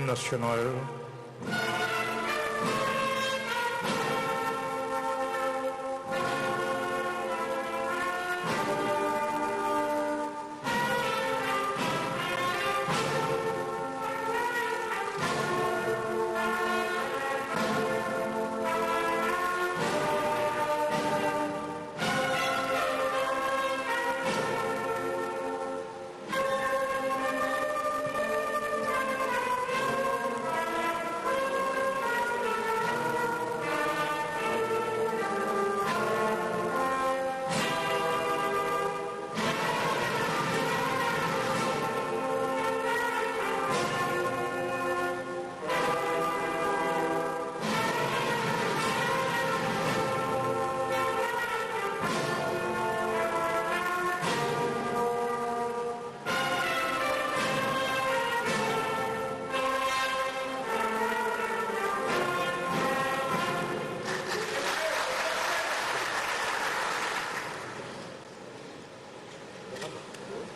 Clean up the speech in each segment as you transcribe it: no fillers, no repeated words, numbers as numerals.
national.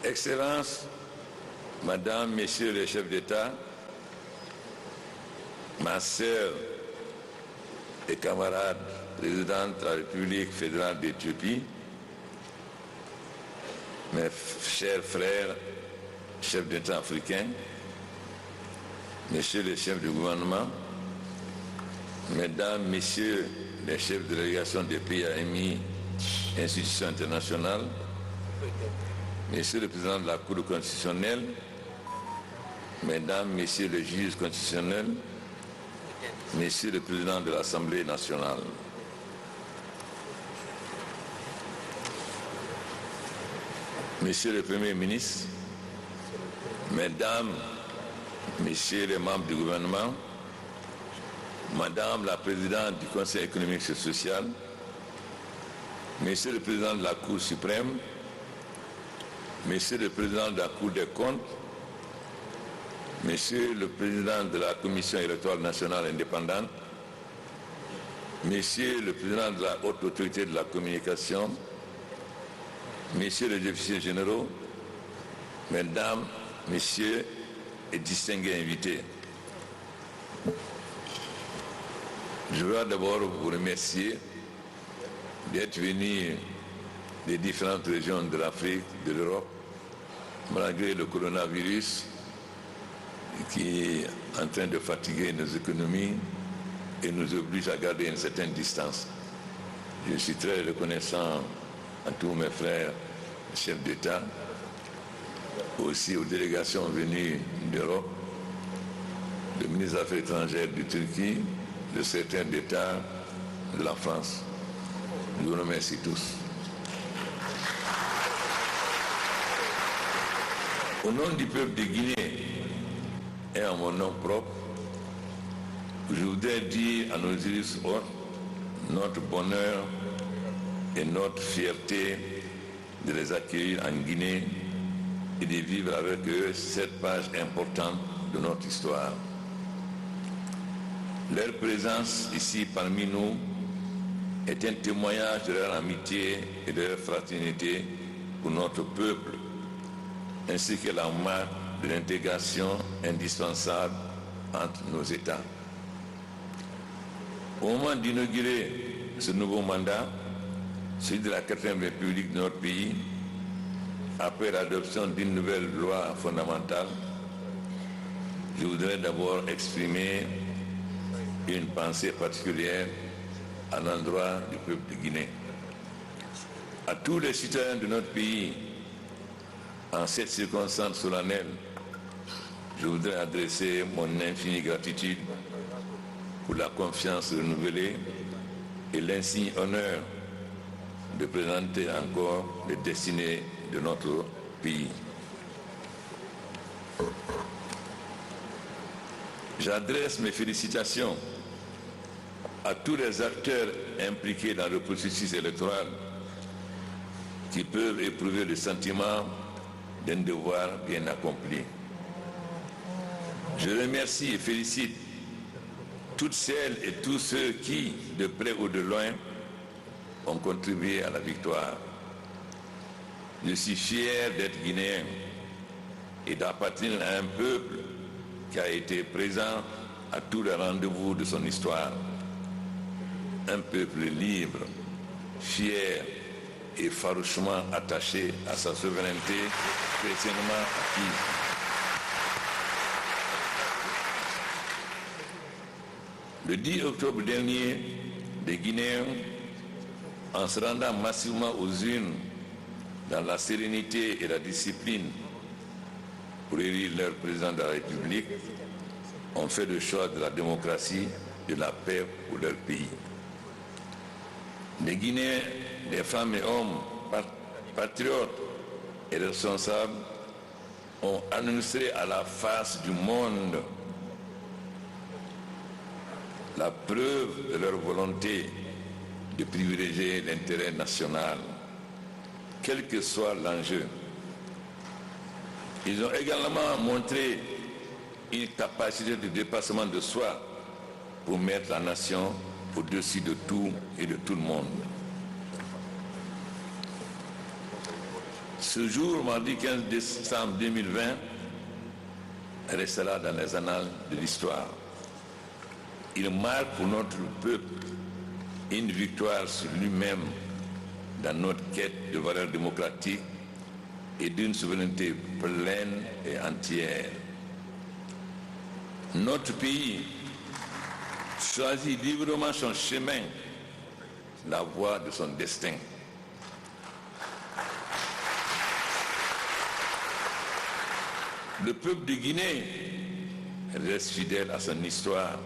Excellences, Madame, Messieurs les chefs d'État, ma sœur et camarade présidente de la République fédérale d'Éthiopie, mes chers frères, chefs d'État africains, Messieurs les chefs du gouvernement, Mesdames, Messieurs les chefs de délégation des pays AMI, institutions internationales, Monsieur le Président de la Cour constitutionnelle, Mesdames, Messieurs les juges constitutionnels, Monsieur le Président de l'Assemblée nationale. Monsieur le Premier ministre, Mesdames, Messieurs les membres du gouvernement, Madame la Présidente du Conseil économique et social, Monsieur le Président de la Cour suprême, Monsieur le Président de la Cour des comptes, Monsieur le Président de la Commission électorale nationale indépendante, Monsieur le Président de la Haute Autorité de la Communication, Messieurs les officiers généraux, Mesdames, Messieurs et distingués invités. Je veux d'abord vous remercier d'être venus des différentes régions de l'Afrique, de l'Europe, malgré le coronavirus qui est en train de fatiguer nos économies et nous oblige à garder une certaine distance. Je suis très reconnaissant à tous mes frères chefs d'État, aussi aux délégations venues d'Europe, le ministre des Affaires étrangères de Turquie, le secrétaire d'État de la France. Je vous remercie tous. Au nom du peuple de Guinée et en mon nom propre, je voudrais dire à nos illustres hôtes notre bonheur et notre fierté de les accueillir en Guinée et de vivre avec eux cette page importante de notre histoire. Leur présence ici parmi nous est un témoignage de leur amitié et de leur fraternité pour notre peuple, ainsi que la marque de l'intégration indispensable entre nos États. Au moment d'inaugurer ce nouveau mandat, celui de la 4e République de notre pays, après l'adoption d'une nouvelle loi fondamentale, je voudrais d'abord exprimer une pensée particulière à l'endroit du peuple de Guinée. À tous les citoyens de notre pays, en cette circonstance solennelle, je voudrais adresser mon infinie gratitude pour la confiance renouvelée et l'insigne honneur de présenter encore les destinées de notre pays. J'adresse mes félicitations à tous les acteurs impliqués dans le processus électoral qui peuvent éprouver le sentiment d'un devoir bien accompli. Je remercie et félicite toutes celles et tous ceux qui, de près ou de loin, ont contribué à la victoire. Je suis fier d'être guinéen et d'appartenir à un peuple qui a été présent à tous les rendez-vous de son histoire. Un peuple libre, fier et farouchement attaché à sa souveraineté précieusement acquise. Le 10 octobre dernier, les Guinéens, en se rendant massivement aux urnes dans la sérénité et la discipline pour élire leur président de la République, ont fait le choix de la démocratie et de la paix pour leur pays. Les Guinéens, les femmes et hommes, patriotes et responsables, ont annoncé à la face du monde la preuve de leur volonté de privilégier l'intérêt national, quel que soit l'enjeu. Ils ont également montré une capacité de dépassement de soi pour mettre la nation au-dessus de tout et de tout le monde. Ce jour, mardi 15 décembre 2020, restera dans les annales de l'histoire. Il marque pour notre peuple une victoire sur lui-même dans notre quête de valeurs démocratiques et d'une souveraineté pleine et entière. Notre pays choisit librement son chemin, la voie de son destin. Le peuple de Guinée reste fidèle à son histoire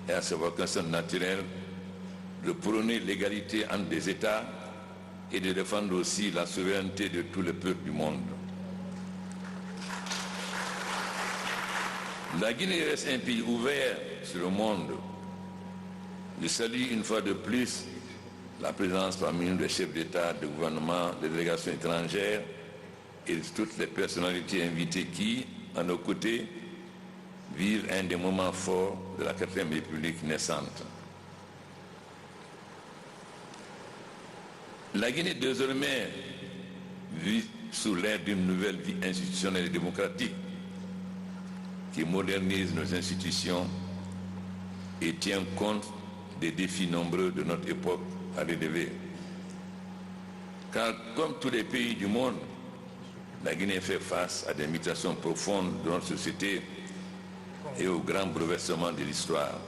et à ses vocations naturelles de prôner l'égalité entre des États et de défendre aussi la souveraineté de tous les peuples du monde. La Guinée reste un pays ouvert sur le monde. Je salue une fois de plus la présence parmi nous des chefs d'État, de gouvernement, des délégations étrangères et de toutes les personnalités invitées qui, à nos côtés, vivent un des moments forts de la 4e République naissante. La Guinée désormais vit sous l'ère d'une nouvelle vie institutionnelle et démocratique qui modernise nos institutions et tient compte des défis nombreux de notre époque à relever. Car comme tous les pays du monde, la Guinée fait face à des mutations profondes de notre société et au grand bouleversement de l'histoire.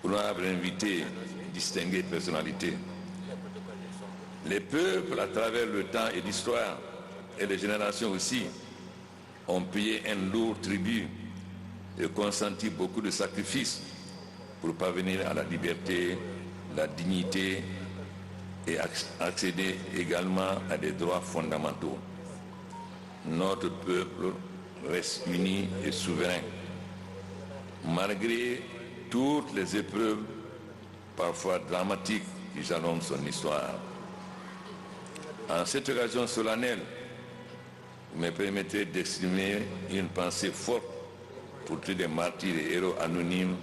Pour avoir invité distinguées personnalités, les peuples à travers le temps et l'histoire, et les générations aussi, ont payé un lourd tribut et consenti beaucoup de sacrifices pour parvenir à la liberté, la dignité et accéder également à des droits fondamentaux. Notre peuple reste uni et souverain, malgré toutes les épreuves, parfois dramatiques, qui jalonnent son histoire. En cette occasion solennelle, vous me permettez d'exprimer une pensée forte pour tous les martyrs et héros anonymes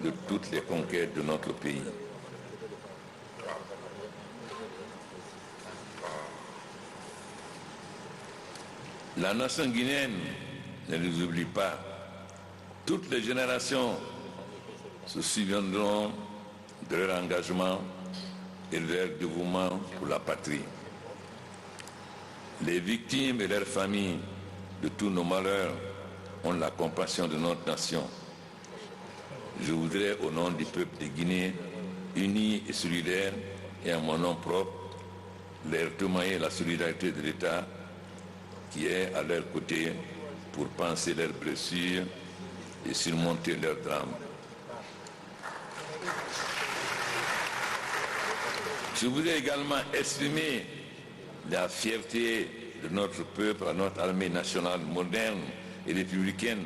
de toutes les conquêtes de notre pays. La nation guinéenne ne les oublie pas. Toutes les générations se souviendront de leur engagement et de leur dévouement pour la patrie. Les victimes et leurs familles de tous nos malheurs ont la compassion de notre nation. Je voudrais, au nom du peuple de Guinée, uni et solidaire, et en mon nom propre, leur témoigner la solidarité de l'État qui est à leur côté pour panser leurs blessures et surmonter leurs drames. Je voudrais également exprimer la fierté de notre peuple à notre armée nationale moderne et républicaine,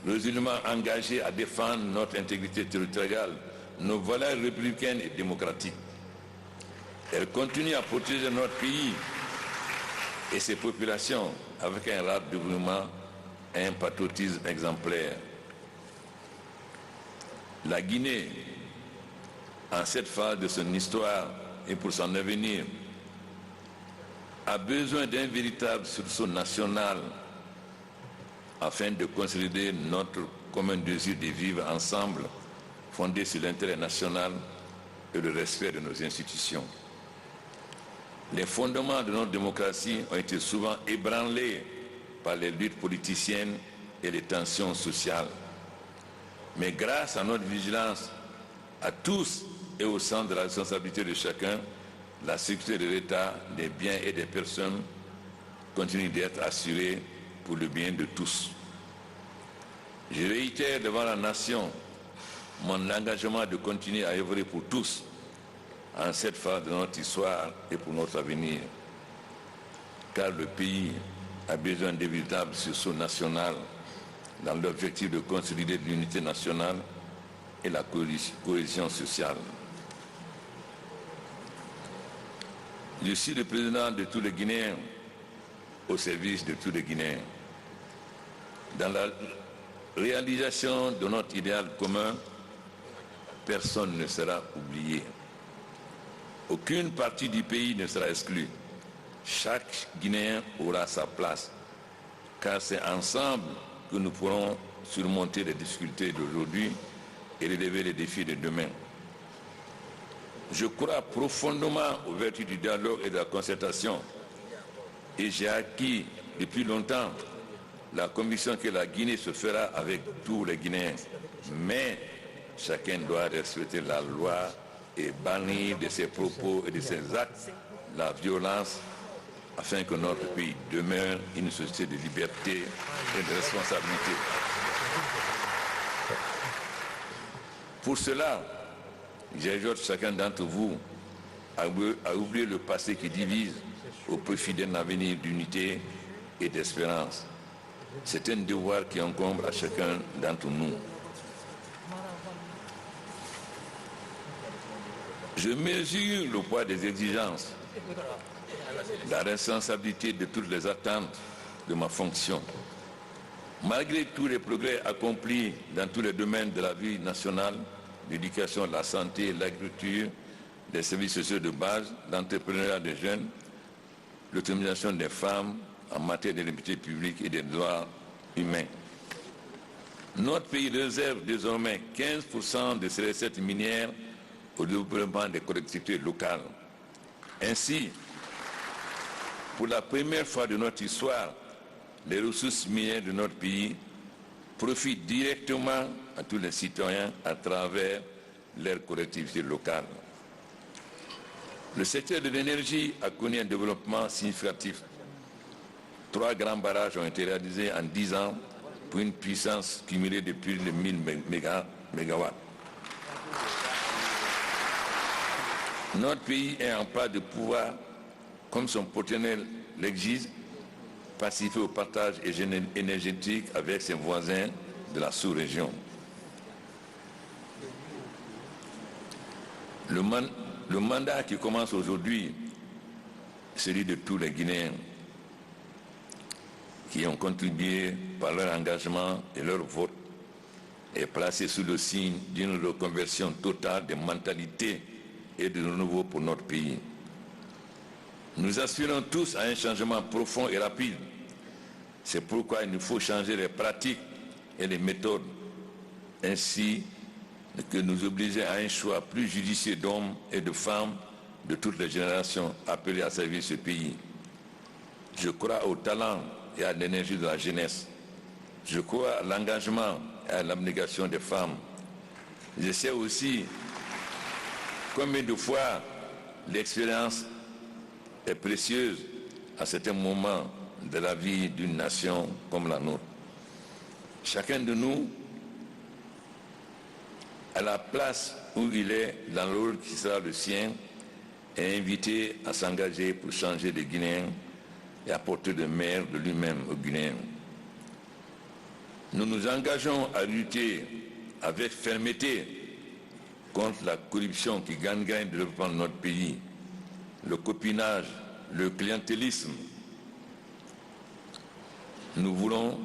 résolument engagée à défendre notre intégrité territoriale, nos valeurs républicaines et démocratiques. Elle continue à protéger notre pays et ses populations avec un rare dévouement et un patriotisme exemplaire. La Guinée, en cette phase de son histoire et pour son avenir, a besoin d'un véritable sursaut national afin de consolider notre commun désir de vivre ensemble, fondé sur l'intérêt national et le respect de nos institutions. Les fondements de notre démocratie ont été souvent ébranlés par les luttes politiciennes et les tensions sociales. Mais grâce à notre vigilance à tous et au centre de la responsabilité de chacun, la sécurité de l'État, des biens et des personnes continue d'être assurée pour le bien de tous. Je réitère devant la nation mon engagement de continuer à œuvrer pour tous en cette phase de notre histoire et pour notre avenir. Car le pays a besoin d'un véritable sursaut national dans l'objectif de consolider l'unité nationale et la cohésion sociale. Je suis le président de tous les Guinéens au service de tous les Guinéens. Dans la réalisation de notre idéal commun, personne ne sera oublié. Aucune partie du pays ne sera exclue. Chaque Guinéen aura sa place, car c'est ensemble que nous pourrons surmonter les difficultés d'aujourd'hui et relever les défis de demain. Je crois profondément aux vertus du dialogue et de la concertation, et j'ai acquis depuis longtemps la conviction que la Guinée se fera avec tous les Guinéens. Mais chacun doit respecter la loi et bannir de ses propos et de ses actes la violence afin que notre pays demeure une société de liberté et de responsabilité. Pour cela, j'exhorte chacun d'entre vous à oublier le passé qui divise au profit d'un avenir d'unité et d'espérance. C'est un devoir qui incombe à chacun d'entre nous. Je mesure le poids des exigences, la responsabilité de toutes les attentes de ma fonction. Malgré tous les progrès accomplis dans tous les domaines de la vie nationale, l'éducation, la santé, l'agriculture, les services sociaux de base, l'entrepreneuriat des jeunes, l'autonomisation des femmes en matière de liberté publique et des droits humains. Notre pays réserve désormais 15% de ses recettes minières au développement des collectivités locales. Ainsi, pour la première fois de notre histoire, les ressources minières de notre pays profitent directement à tous les citoyens à travers leurs collectivités locales. Le secteur de l'énergie a connu un développement significatif. 3 grands barrages ont été réalisés en 10 ans pour une puissance cumulée de plus de 1000 mégawatts. Notre pays est en pas de pouvoir, comme son partenaire l'exige, participer au partage énergétique avec ses voisins de la sous-région. Le mandat qui commence aujourd'hui, celui de tous les Guinéens qui ont contribué par leur engagement et leur vote, est placé sous le signe d'une reconversion totale des mentalités et de renouveau pour notre pays. Nous aspirons tous à un changement profond et rapide. C'est pourquoi il nous faut changer les pratiques et les méthodes, ainsi que nous obliger à un choix plus judicieux d'hommes et de femmes de toutes les générations appelées à servir ce pays. Je crois au talent et à l'énergie de la jeunesse. Je crois à l'engagement et à l'abnégation des femmes. Je sais aussi combien de fois l'expérience est précieuse à certains moments de la vie d'une nation comme la nôtre. Chacun de nous, à la place où il est, dans le rôle qui sera le sien, est invité à s'engager pour changer les Guinéens et apporter le meilleur de lui-même aux Guinéens. Nous nous engageons à lutter avec fermeté contre la corruption qui gangrène le développement de notre pays, le copinage, le clientélisme. Nous voulons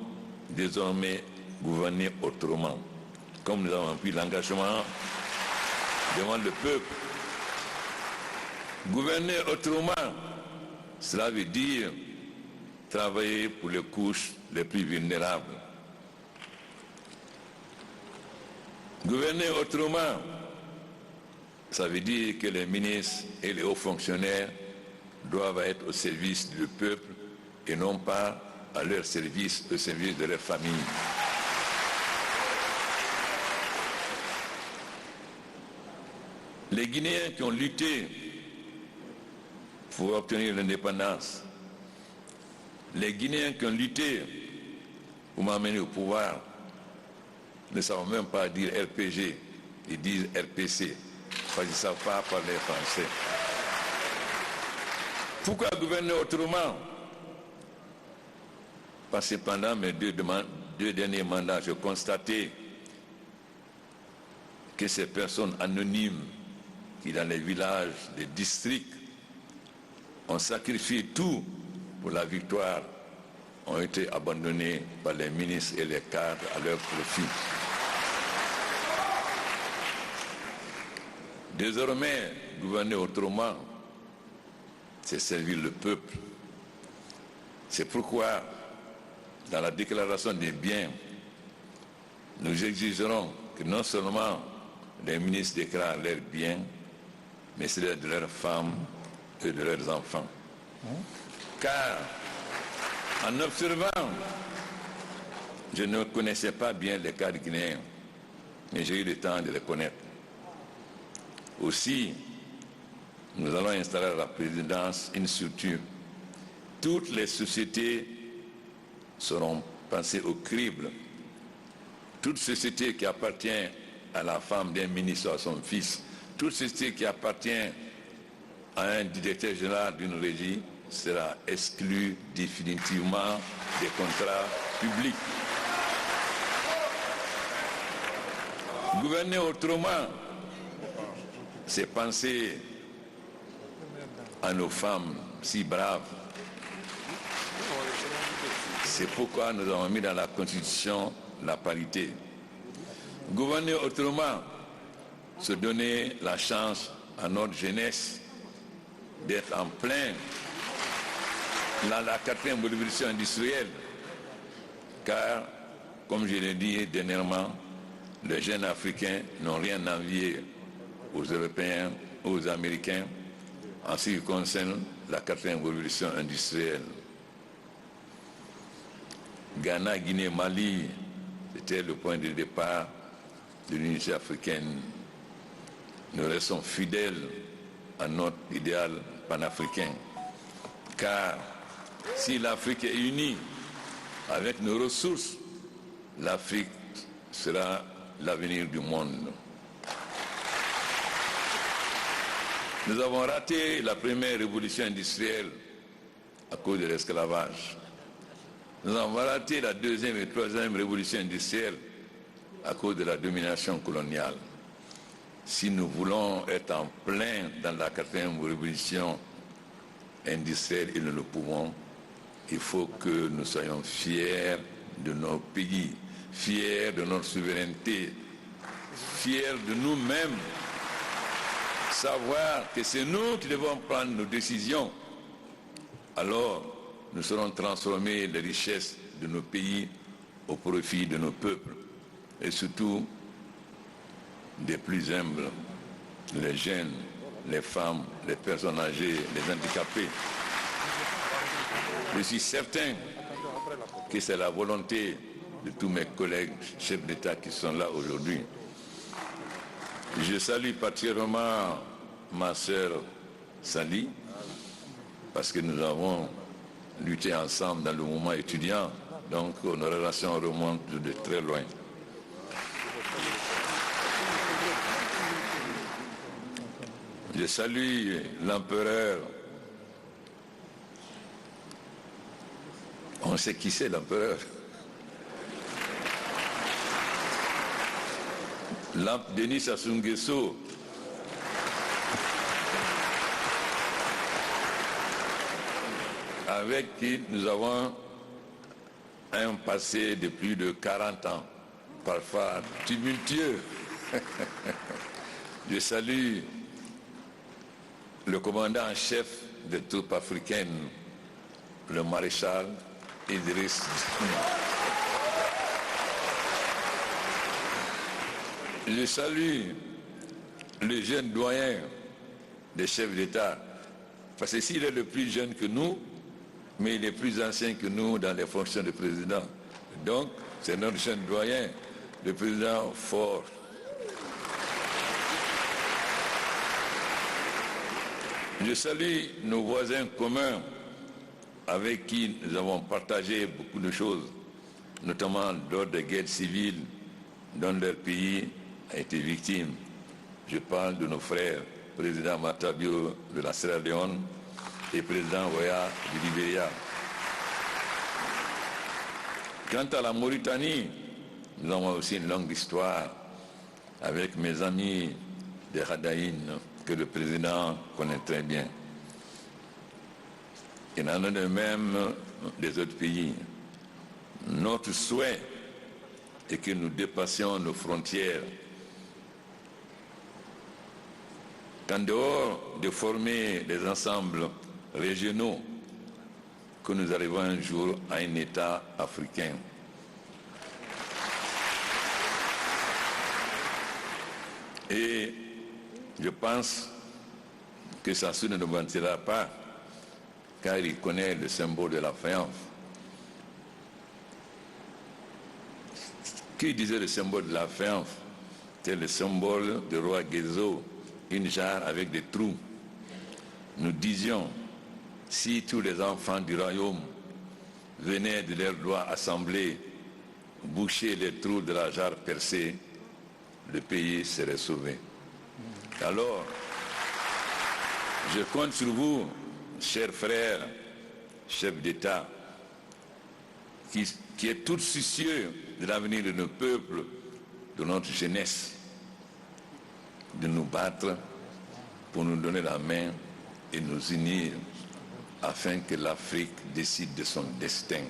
désormais gouverner autrement, comme nous avons pris l'engagement devant le peuple. Gouverner autrement, cela veut dire travailler pour les couches les plus vulnérables, Gouverner autrement, ça veut dire que les ministres et les hauts fonctionnaires doivent être au service du peuple et non pas à leur service, au service de leur famille. Les Guinéens qui ont lutté pour obtenir l'indépendance, les Guinéens qui ont lutté pour m'amener au pouvoir, ne savent même pas dire RPG, ils disent RPC, parce qu'ils ne savent pas parler français. Pourquoi gouverner autrement? Parce que pendant mes deux derniers mandats, j'ai constaté que ces personnes anonymes qui, dans les villages, les districts, ont sacrifié tout pour la victoire, ont été abandonnés par les ministres et les cadres à leur profit. Désormais, gouverner autrement, c'est servir le peuple. C'est pourquoi, dans la déclaration des biens, nous exigerons que non seulement les ministres déclarent leurs biens, mais c'est de leurs femmes et de leurs enfants. Car, en observant, je ne connaissais pas bien les cas guinéens, mais j'ai eu le temps de les connaître. Aussi, nous allons installer à la présidence une structure. Toutes les sociétés seront pensées au crible. Toute société qui appartient à la femme d'un ministre ou à son fils, toute société qui appartient à un directeur général d'une régie sera exclue définitivement des contrats publics. Gouverner autrement, c'est penser à nos femmes si braves. C'est pourquoi nous avons mis dans la Constitution la parité. Gouverner autrement, se donner la chance à notre jeunesse d'être en plein dans la 4e révolution industrielle. Car, comme je l'ai dit dernièrement, les jeunes Africains n'ont rien à envier aux Européens, aux Américains, en ce qui concerne la 4e révolution industrielle. Ghana, Guinée, Mali, c'était le point de départ de l'unité africaine. Nous restons fidèles à notre idéal panafricain. Car si l'Afrique est unie avec nos ressources, l'Afrique sera l'avenir du monde. Nous avons raté la première révolution industrielle à cause de l'esclavage. Nous avons raté la 2e et 3e révolution industrielle à cause de la domination coloniale. Si nous voulons être en plein dans la 4e révolution industrielle et nous le pouvons, il faut que nous soyons fiers de nos pays, fiers de notre souveraineté, fiers de nous-mêmes, savoir que c'est nous qui devons prendre nos décisions. Alors, nous serons transformés les richesses de nos pays au profit de nos peuples et surtout des plus humbles, les jeunes, les femmes, les personnes âgées, les handicapés. Je suis certain que c'est la volonté de tous mes collègues chefs d'État qui sont là aujourd'hui. Je salue particulièrement ma sœur Sali, parce que nous avons lutté ensemble dans le mouvement étudiant, donc nos relations remontent de très loin. Je salue l'empereur. On sait qui c'est l'empereur. Denis Sassou Nguesso. Avec qui nous avons un passé de plus de 40 ans, parfois tumultueux. Je salue le commandant en chef des troupes africaines, le maréchal Idriss. Je salue le jeune doyen des chefs d'État, parce que s'il est le plus jeune que nous, mais il est plus ancien que nous dans les fonctions de président. Donc, c'est notre jeune doyen, le président Faure. Je salue nos voisins communs avec qui nous avons partagé beaucoup de choses, notamment lors des guerres civiles dont leur pays a été victime. Je parle de nos frères, président Matabio de la Sierra Leone et président Weah du Libéria. Quant à la Mauritanie, nous avons aussi une longue histoire avec mes amis des Radaïn, que le président connaît très bien. Il en a de même des autres pays. Notre souhait est que nous dépassions nos frontières, qu'en dehors de former des ensembles régionaux, que nous arrivons un jour à un État africain. Et je pense que Sassou ne nous mentira pas, car il connaît le symbole de la faïence. Qui disait le symbole de la faïence? C'est le symbole du roi Guézo, une jarre avec des trous. Nous disions, si tous les enfants du royaume venaient de leurs doigts assemblés, boucher les trous de la jarre percée, le pays serait sauvé. Alors, je compte sur vous, chers frères, chefs d'État, qui êtes tous soucieux de l'avenir de nos peuples, de notre jeunesse, de nous battre pour nous donner la main et nous unir afin que l'Afrique décide de son destin.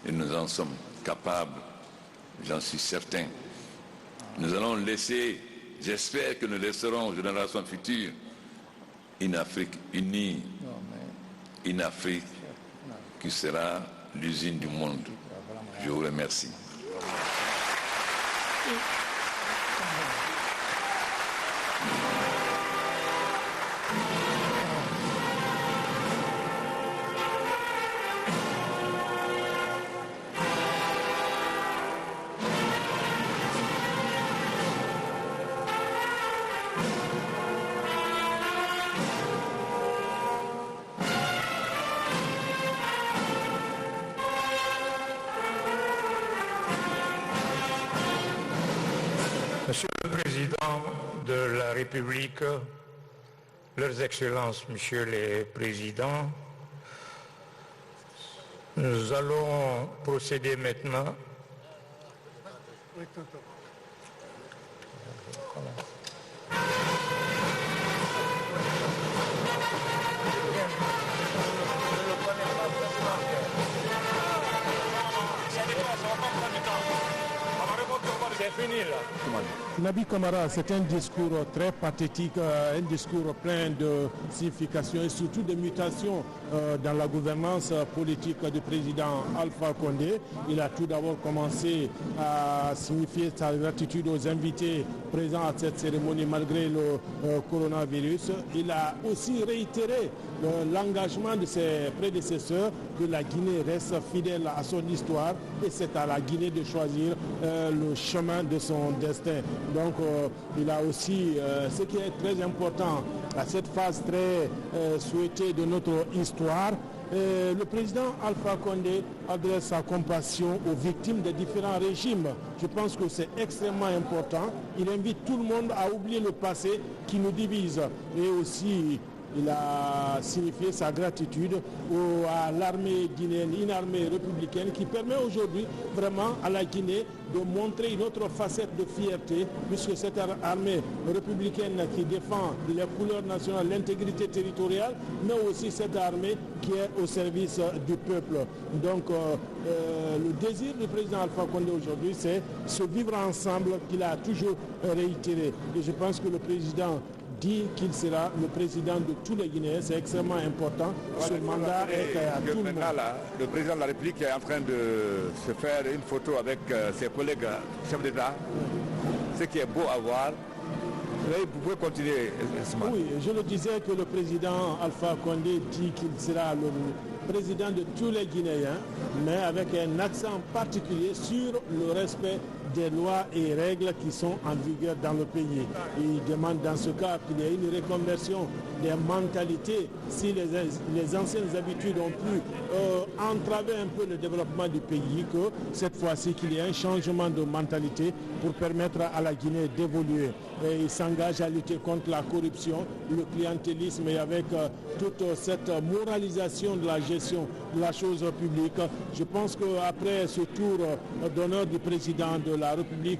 Et nous en sommes capables, j'en suis certain. Nous allons laisser, j'espère que nous laisserons aux générations futures une Afrique unie, une Afrique qui sera l'usine du monde. Je vous remercie. Monsieur le Président de la République, Leurs Excellences, Messieurs les Présidents, nous allons procéder maintenant Nabi Kamara, c'est un discours très pathétique, un discours plein de significations et surtout de mutations dans la gouvernance politique du président Alpha Condé. Il a tout d'abord commencé à signifier sa gratitude aux invités présents à cette cérémonie malgré le coronavirus. Il a aussi réitéré l'engagement de ses prédécesseurs que la Guinée reste fidèle à son histoire et c'est à la Guinée de choisir le chemin de son destin. Donc il a aussi, ce qui est très important à cette phase très souhaitée de notre histoire, le président Alpha Condé adresse sa compassion aux victimes des différents régimes. Je pense que c'est extrêmement important. Il invite tout le monde à oublier le passé qui nous divise et aussi il a signifié sa gratitude à l'armée guinéenne, une armée républicaine qui permet aujourd'hui vraiment à la Guinée de montrer une autre facette de fierté, puisque cette armée républicaine qui défend les couleurs nationales, l'intégrité territoriale, mais aussi cette armée qui est au service du peuple. Donc le désir du président Alpha Condé aujourd'hui, c'est ce vivre ensemble qu'il a toujours réitéré. Et je pense que le président dit qu'il sera le président de tous les Guinéens. C'est extrêmement important. Ce mandat est à tout le monde. Le président de la République est en train de se faire une photo avec ses collègues chefs d'État. ce qui est beau à voir. Vous pouvez continuer. Oui, je le disais que le président Alpha Condé dit qu'il sera le président de tous les Guinéens, mais avec un accent particulier sur le respect des lois et règles qui sont en vigueur dans le pays. Il demande dans ce cas qu'il y ait une reconversion des mentalités. Si les anciennes habitudes ont pu entraver un peu le développement du pays, que cette fois-ci qu'il y ait un changement de mentalité pour permettre à la Guinée d'évoluer. Et il s'engage à lutter contre la corruption, le clientélisme et avec toute cette moralisation de la gestion de la chose publique. Je pense qu'après ce tour d'honneur du président de la République,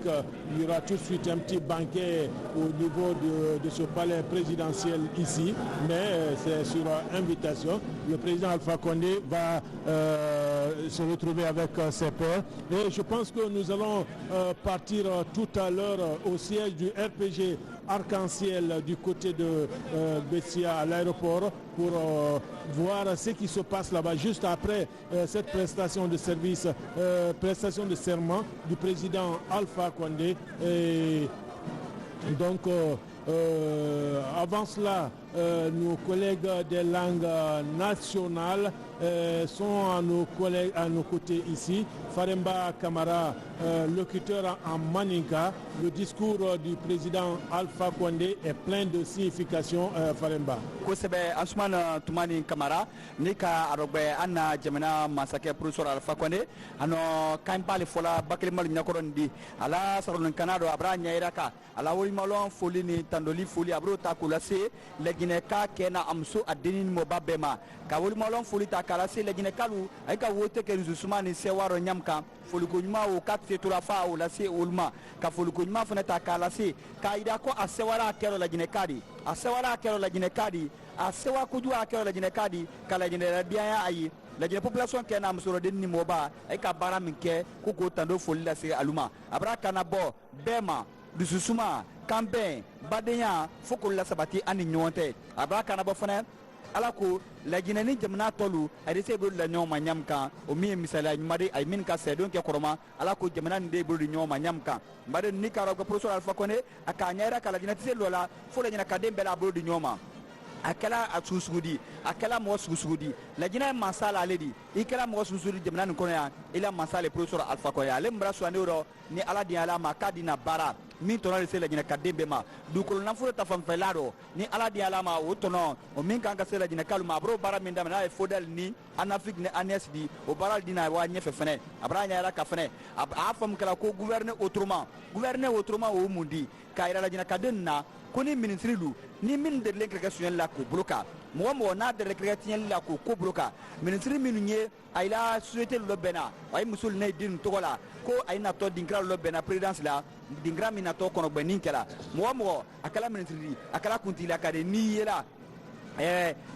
il y aura tout de suite un petit banquet au niveau de ce palais présidentiel ici, mais c'est sur invitation. Le président Alpha Condé va se retrouver avec ses pairs et je pense que nous allons partir tout à l'heure au siège du RPG Arc-en-Ciel du côté de Bessia à l'aéroport pour voir ce qui se passe là-bas juste après cette prestation de service, prestation de serment du président Alpha Condé. Et donc avant cela, nos collègues des langues nationales sont à nos côtés ici. Faremba Kamara, locuteur en Maninka. Le discours du président Alpha Condé est plein de signification. Faremba. Kosebe Asman Toumani Kamara, Nika Arogbe Anna Jamena Masake Professor Alpha Condé, Ano Kaimpali Fola Baklimal Nyakorondi, Ala Saron Canado, Abra Nyairaka, Ala Wolimalon Folini Tandoli Foli Abro Takulase, Legineka Kena Amso Adenin Mobabema, Kawolimalon Folita Kalase, Leginekalu, Eka Wote Kenzusumani Sewaro Nyamka, Folukunma ou 4 Feturafa ou Lase Ulma, Kafolukunma Foneta Kalase, Kaidako Asewara Kero Leginekadi, Asewara Kero Leginekadi, Asewa Kujua Kero Leginekadi, Kalaginea Ayi. La population qui est dans le Nimoba, et Kabara Minke, Koko Tando Folia Aluma, Abra Kanabo, Bema, Dususuma, Kamben, Badenya, Foko la Sabati, Anignoante, Abra Kanabofane, Alako, la Guinée Jamna Tolu, a received la Nyon Manyamka, Omi Misala, Madi, I mean Casedon Koroma, Alako Jamnan de Burino Manyamka, Madi Nicaragua Professor Alpha Condé, a Kanyera Kaladinati Lola, Following Academy Bella Burdinoma. Akela Atsusudi, Akela Mosudi, la Guinée Masala Lady, Ikela Mosudi de Manan Korea, Ila Masale Professor Alpha Koya, Lembra Suanero, ni Aladiala Makadina Bara, Minton la Guinée Kadebema, Dukolona Furta from Felado, ni Aladialama, Utono, o Minka Sela Guinea Kaluma, Bro Baramindamana, Fodel Ni, Anafik Anesdi, o Baraldina, Wanyefene, Abranya Cafene, Afam Kalako, Gouverneur Autrement au Mundi, Kaira la Guinea Kadena, Koni Ministrilu, ni min de l'écréation la ko bloca. Moi, n'a de l'écréation la ko bloca. Ministri Minunier, Aïla, souhaité le Bena, Aïe Moussoul Nedin Togola, Ko Aïnato d'Ingra le Bena présidence là, d'Ingra Minato Konobeninkela. Moi, Akala Ministri, Akala Kuntila Kadeni là,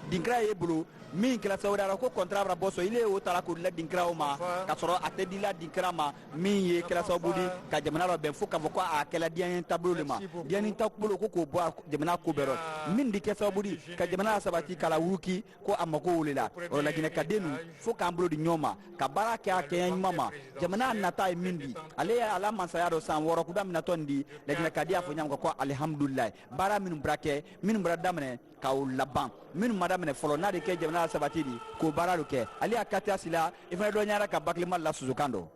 d'Ingra Ebolo. Min kila sawara ko kontra boso ile o tala ko la dinkra o ma ka soro atedi la dinkra ma min ye kila sawbudi ka jamana ro ben fuka ko a kala dian tablo le ma dian tablo ko bo jamana ko bero min di ke sawbudi ka jamana sabati kala wuki ko amako wulela o la gine ka denu fuka amblo di nyoma ka baraka ke mama jamana nata min di ale ala mansayaro san woro ku dam na tondi la gine ka dia fo nyam ko alhamdulillah bara min brake min bradamne ka laban min madame folo na de ke jamana sabatidi ko baralu ke ali akati asila ifana do nyara ka bakli malla suzukando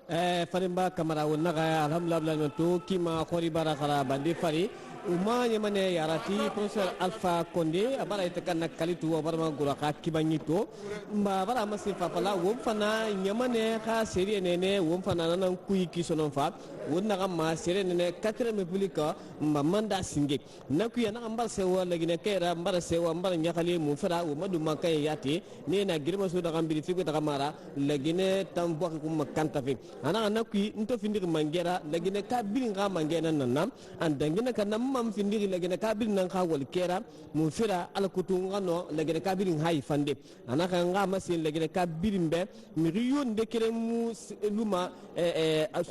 Farimba Kamara wonaga alhamdulillah to kima khori barakara bandi fari uma yemane yarati professeur Alpha Condé abara itakana kalitu abarma guraka kibanyito mba bara masifa pala wom fana yemane ka seri nene wom fana nan kuyi kisonon fa wonaga ma seri nene 4e république mba manda singe nakuya na ambar sewa lagine kera ambar sewa ambar nyakali mu fara wo madu makay yati ne na girma so daga mbiri figo daga mara lagine tambo ko makanta fi ana nakuyi nto findir mangera lagine ka bilinga mangena nanam andangina kanam mam findiri lagene kabir nan ka wal kera mun fira al kutunga no lagene kabir hay fande anaka nga masin lagene kabir be mi riyon de kere mu luma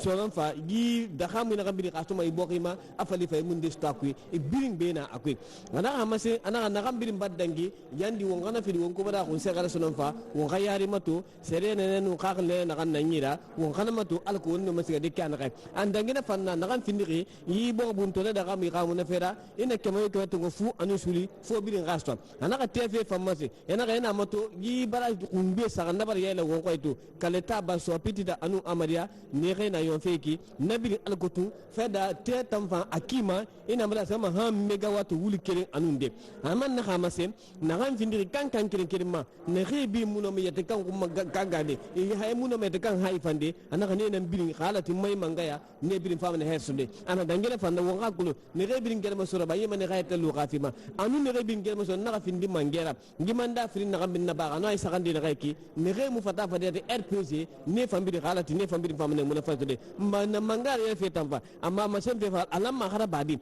sonan fa gi da xamu na kabir xatuma ibokima afali fay mun de stakui birin bena akui anaka masin anaka na kabir baddangi yandi wongana fidi wonko bada ko segara sonan fa won khayari mato serene nu xaqle na kan nyira won kana mato al ko no masiga de kan kay andangina fanna na kan findiri yi bo bunto da ga mi xamu na fera ina kemo ko to fu anu suli fo birin gasto anaka tefe famasi yana ga ina mato yi bara kumbe sa na bar yela won ko to kaleta ba so pitita anu amaria ne rena yon feki nabi alkotu feda te tamfa akima ina mala sama ha megawatt wuli kere anunde aman na xamase na kan findiri kan kere ma ne rebi muno me yete kan kuma gangade e hay muno me te kan hay fande anaka ne nan birin halati mai mangaya ne birin famane hersunde ana dangele fanda won gakulo ne rebi ngere ma sura bayi mane gayta lu khafima anu ne rebi ngere ma so na findi mangera ngimanda frin na gambin na ba no ay sakandi ne gayki ne re mu fata fadete rpg ne fambiri halati ne fambiri famane mu na fatude na mangara ye fetampa amma ma sem fe fa alamma harabadi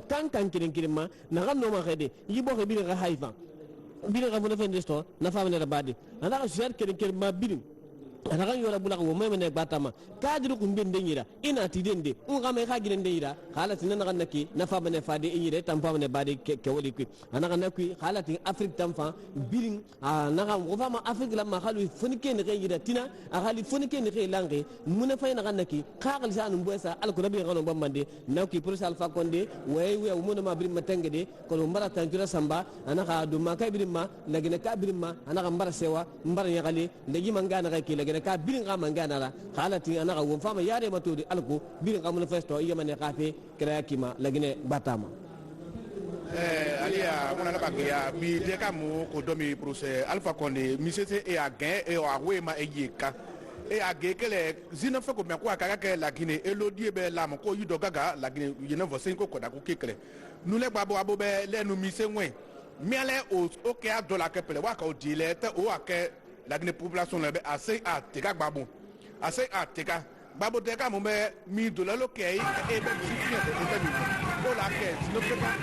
kan kere ma na kan no ma khede yibo ke birin ga hayfa birin ga mu na fende sto na famane rabadi ana ka sher kere ma birin ana kan yora bula ko meme ne batama kadru ko mbende nyira ina tidende on ga me khagire ndeyira halati nan kan naki na fa bane fade nyire tam fa bane bade ke woli ku ana kan naki halati afrique tam fa birin na ga ko fa ma afrique la ma khalu fonike ne nyira tina a khali fonike ne langue muna fay na kan naki khagal sanu mbosa al ko rabi ngano bambande naki pour Alpha Condé way muna ma birin matenge de ko mbara tanjura samba ana ka do ma kay birin ma lagina ka birin ma ana ka mbara sewa mbara nyagali legi mangana ka ke ka birin ga mangana la halati ana ga won fama yare matodi alko birin ga manifesto yamane kafe kra kima lagine batama alia mona la bagia bi de ka mu ko domi procès Alpha Condé mi sese e a gain e a wema e yeka e a gekele zina fe ko me ko aka ke la Guinée elodie be la mo ko yudo gaga la Guinée yene vo sen ko ko da ko kekele nu le gbabo abo be le nu mi se wen mi ale o ke a dollar ke pele wa ka o di le te o ake la Guinée population le be assez a teka gbabo assez a teka gbabo teka mo be $1000 lo ke e be si fi de États-Unis o la ke si no pe pas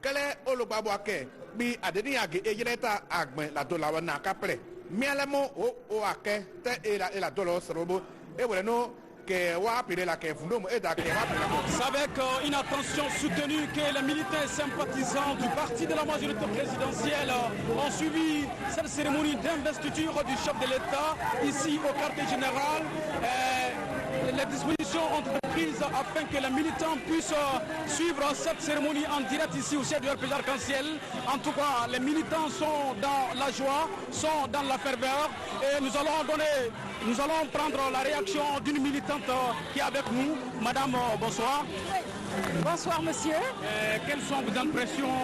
kele ologbabo ake bi adeni age ejeta agben la dollar na kapre mialemo o ake te e la dollar serobo e wole no que wa pire la ke fundo mo e da ke wa pire. C'est avec une attention soutenue que les militants et sympathisants du parti de la majorité présidentielle ont suivi cette cérémonie d'investiture du chef de l'État ici au quartier général. Les dispositions ont été prises afin que les militants puissent suivre cette cérémonie en direct ici au siège du RPG Arc-en-Ciel. En tout cas, les militants sont dans la joie, sont dans la ferveur et nous allons prendre la réaction d'une militante qui est avec nous. Madame, bonsoir. Bonsoir monsieur. Quelles sont vos impressions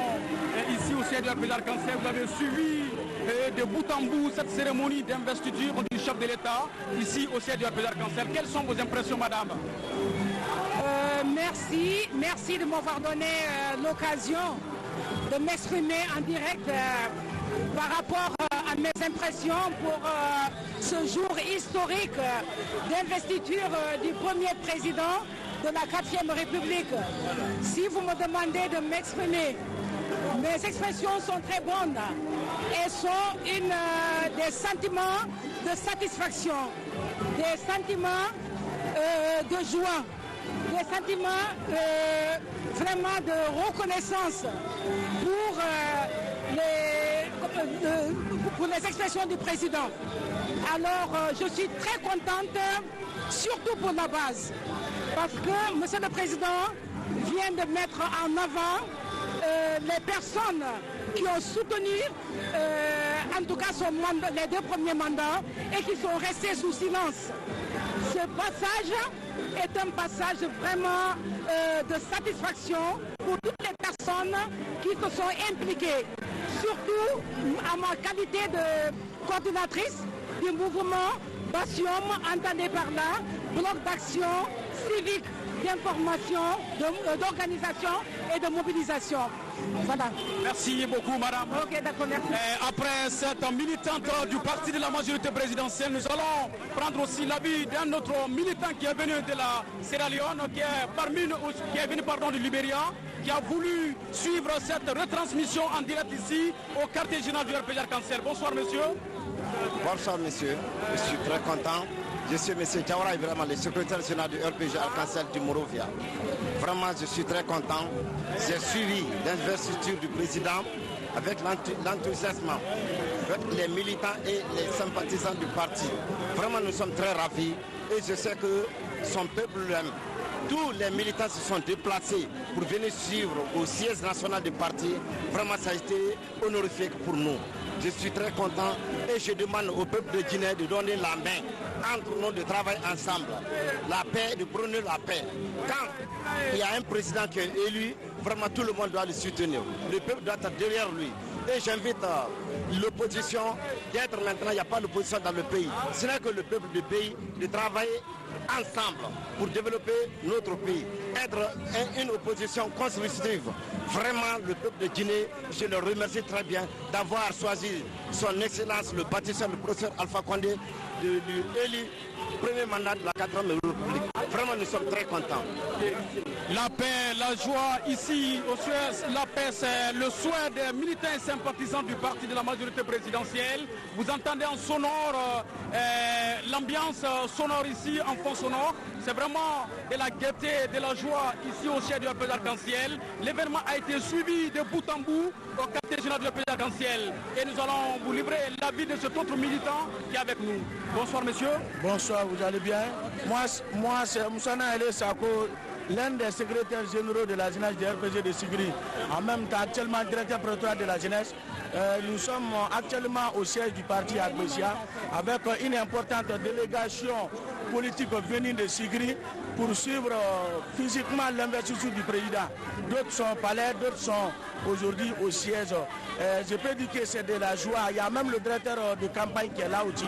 ici au siège du RPG Arc-en-Ciel? Vous avez suivi de bout en bout cette cérémonie d'investiture du chef de l'État ici au siège du RPG Arc-en-Ciel. Quelles sont vos impressions, madame? Merci de m'avoir donné l'occasion de m'exprimer en direct par rapport à mes impressions pour ce jour historique d'investiture du premier président de la 4e République. Si vous me demandez de m'exprimer, mes expressions sont très bonnes et sont des sentiments de satisfaction, des sentiments de joie, des sentiments vraiment de reconnaissance pour les expressions du président. Alors je suis très contente, surtout pour la base, parce que monsieur le président vient de mettre en avant les personnes qui ont soutenu en tout cas les 2 premiers mandats et qui sont restés sous silence. Ce passage est un passage vraiment de satisfaction pour toutes les personnes qui se sont impliquées, surtout à ma qualité de coordinatrice du mouvement Bassium, entendez par là, bloc d'action civique d'information, d'organisation et de mobilisation. Voilà. Merci beaucoup, madame. Ok, d'accord, merci. Après cette militante du parti de la majorité présidentielle, nous allons prendre aussi l'avis d'un autre militant qui est venu de la Sierra Leone, qui est venu du Libéria, qui a voulu suivre cette retransmission en direct ici au quartier général du RPG Arc-en-Ciel. Bonsoir, monsieur. Bonsoir, monsieur. Je suis très content. Je suis M. Diawara Ibrahima, le secrétaire général du RPG Arc-en-Ciel du Monrovia. Vraiment, je suis très content. J'ai suivi l'investiture du président avec l'enthousiasme, avec les militants et les sympathisants du parti. Vraiment, nous sommes très ravis et je sais que son peuple l'aime. Tous les militants se sont déplacés pour venir suivre au siège national du parti. Vraiment, ça a été honorifique pour nous. Je suis très content et je demande au peuple de Guinée de donner la main entre nous, de travailler ensemble. La paix, de prôner la paix. Quand il y a un président qui est élu, vraiment tout le monde doit le soutenir. Le peuple doit être derrière lui. Et j'invite l'opposition d'être maintenant, il n'y a pas d'opposition dans le pays. Ce n'est que le peuple du pays de travailler ensemble pour développer notre pays. Être une opposition constructive. Vraiment, le peuple de Guinée, je le remercie très bien d'avoir choisi son excellence, le bâtisseur, le professeur Alpha Condé, de l'élu premier mandat de la 4e République. Vraiment, nous sommes très contents. La paix, la joie ici au Suez, la paix c'est le souhait des militants et sympathisants du parti de la majorité présidentielle. Vous entendez en sonore l'ambiance sonore ici, en fond sonore. C'est vraiment de la gaieté, de la joie ici au siège du RPG Arc-en-Ciel. L'événement a été suivi de bout en bout au quartier général du RPG Arc-en-Ciel. Et nous allons vous livrer l'avis de cet autre militant qui est avec nous. Bonsoir monsieur. Bonsoir, vous allez bien? Moi c'est Moussana Elé Sako, l'un des secrétaires généraux de la jeunesse du RPG de Sigri, en même temps actuellement directeur prétoire de la jeunesse. Nous sommes actuellement au siège du parti à Gbessia avec une importante délégation politique venue de Sigri pour suivre physiquement l'investiture du président. D'autres sont au palais, d'autres sont aujourd'hui au siège. Je peux dire que c'est de la joie. Il y a même le directeur de campagne qui est là aussi.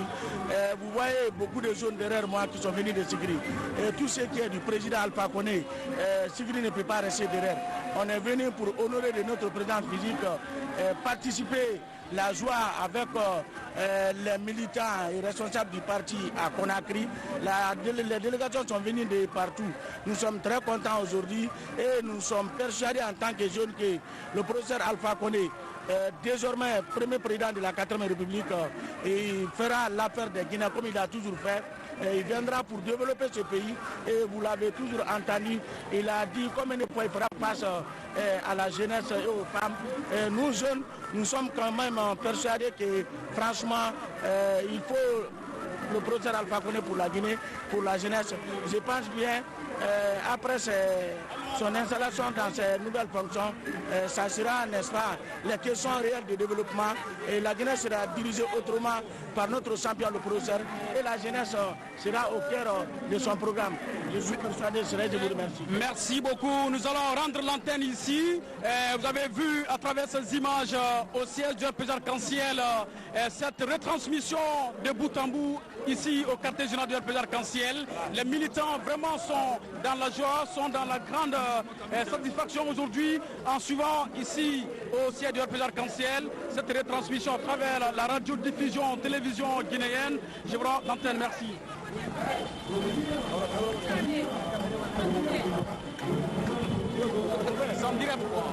Vous voyez beaucoup de jeunes derrière moi qui sont venus de Sigri. Et tout ce qui est du président Alpha Condé, Sigri ne peut pas rester derrière. On est venu pour honorer de notre président physique, participer la joie avec les militants et responsables du parti à Conakry. Les délégations sont venues de partout. Nous sommes très contents aujourd'hui et nous sommes persuadés en tant que jeunes que le professeur Alpha Condé, désormais premier président de la 4e République, il fera l'affaire des Guinéens comme il a toujours fait. Il viendra pour développer ce pays et vous l'avez toujours entendu, il a dit combien de fois il fera face à la jeunesse et aux femmes. Et nous jeunes, nous sommes quand même persuadés que franchement il faut le professeur Alpha Condé pour la Guinée, pour la jeunesse. Je pense bien après son installation dans ces nouvelles fonctions, ça sera, n'est-ce pas, les questions réelles de développement et la Guinée sera dirigée autrement par notre champion, le professeur, et la jeunesse sera au cœur de son programme. Je suis persuadé, je vous remercie. Merci beaucoup. Nous allons rendre l'antenne ici. Vous avez vu à travers ces images au siège du RPG Arc-en-Ciel cette retransmission de bout en bout ici au quartier général du RPG Arc-en-Ciel. Les militants vraiment sont dans la joie, sont dans la grande satisfaction aujourd'hui en suivant ici au siège du RPG Arc-en-Ciel cette retransmission à travers la radiodiffusion télévision guinéenne. Je vous rends l'antenne, merci. C'est en direct quoi.